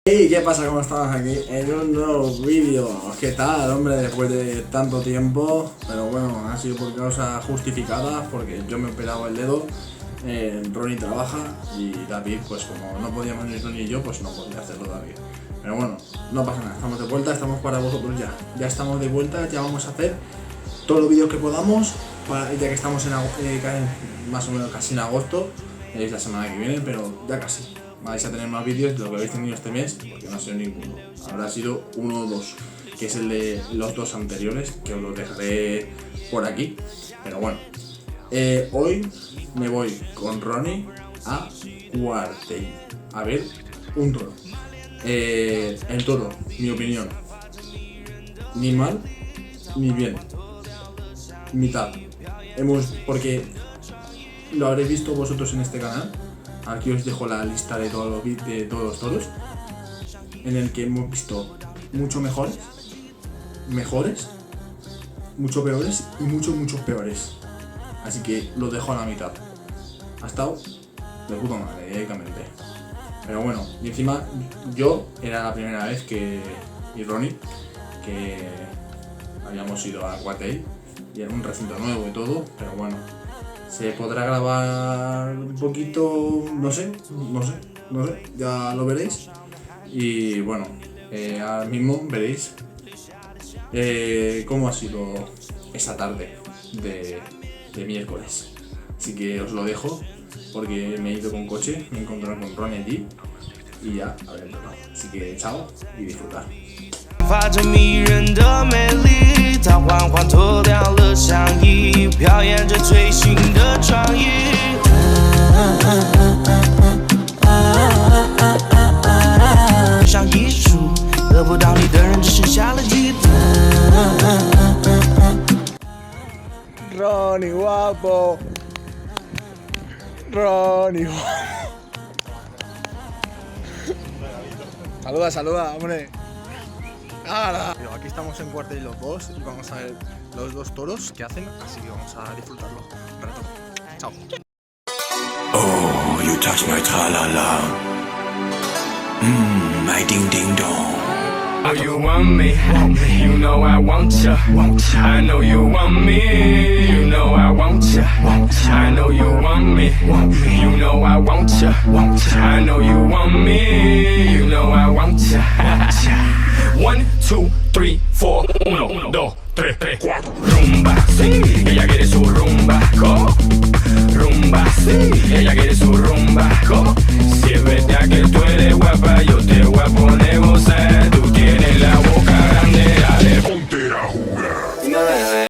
Hey, ¿qué pasa? ¿Cómo estamos aquí? En un nuevo vídeo. ¿Qué tal, hombre? Después de tanto tiempo. Pero bueno, ha sido por causa justificada, porque yo me he operado el dedo. Ronnie trabaja y David, pues como no podíamos ni Ronnie y yo, pues no podía hacerlo David. Pero bueno, no pasa nada, estamos de vuelta, estamos para vosotros ya. Ya estamos de vuelta, ya vamos a hacer todos los vídeos que podamos, ya que estamos en más o menos casi en agosto. Es la semana que viene, pero ya casi. Vais a tener más vídeos de lo que habéis tenido este mes, porque no ha sido ninguno. Habrá sido uno o dos, que es el de los dos anteriores, que os los dejaré por aquí. Pero bueno, hoy me voy con Ronnie a Quartey a ver un toro. El toro, mi opinión, ni mal ni bien, mitad. Porque lo habréis visto vosotros en este canal. Aquí os dejo la lista de todos los toros, en el que hemos visto mucho mejores, mucho peores y muchos peores. Así que lo dejo a la mitad. Ha estado de puta madre, directamente. Pero bueno, y encima yo era la primera vez y Ronnie, que habíamos ido a Quartey y era un recinto nuevo y todo, pero bueno. Se podrá grabar un poquito, no sé, ya lo veréis. Y bueno, ahora mismo veréis cómo ha sido esa tarde de miércoles. Así que os lo dejo, porque me he ido con coche, me he encontrado con Ronnie allí y ya a ver el programa. Así que chao y disfrutad. 发着迷人的美丽，她缓缓脱掉了上衣，表演着最新的创意。像艺术，得不到你的人只剩下了嫉妒。Ronnie guapo, Ronnie guapo. Saluda, hombre. Pero aquí estamos en Quartey los dos y vamos a ver los dos toros que hacen, así que vamos a disfrutarlo un rato. Chao. Oh, you touch my tra-la-la. My ding-ding-dong. Oh, you want me, you know I want ya. I know you want me, you know I want ya. I know you want me, you know I want ya. I know you want me, you know I want ya. 1, 2, 3, 4, 1, 2, 3, 4. Rumba, sí, ella quiere su rumba. ¿Cómo? Rumba, sí, ella quiere su rumba. ¿Cómo? Si es verdad que tú eres guapa, yo te voy a poner gozar. Tú tienes la boca grande, dale, ponte a jugar.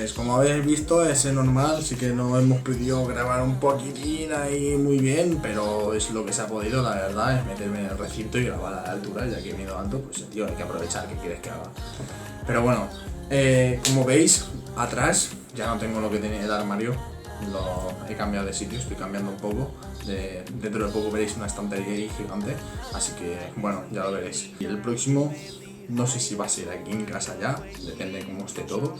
pues como habéis visto es normal, sí que no hemos podido grabar un poquitín ahí muy bien, pero es lo que se ha podido, la verdad, es meterme en el recinto y grabar a la altura, ya que he venido alto, pues tío, hay que aprovechar, ¿qué quieres que haga? Pero bueno, como veis, atrás ya no tengo lo que tenía en el armario, lo he cambiado de sitio, estoy cambiando un poco, dentro de poco veréis una estantería ahí gigante, así que bueno, ya lo veréis. Y el próximo, no sé si va a ser aquí en casa ya, depende de cómo esté todo,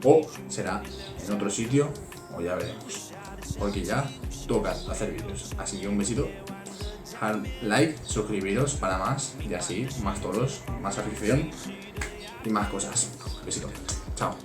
o será en otro sitio, o ya veremos, porque ya toca hacer vídeos. Así que un besito, dejad like, suscribiros para más, y así, más toros, más afición y más cosas. Besito, chao.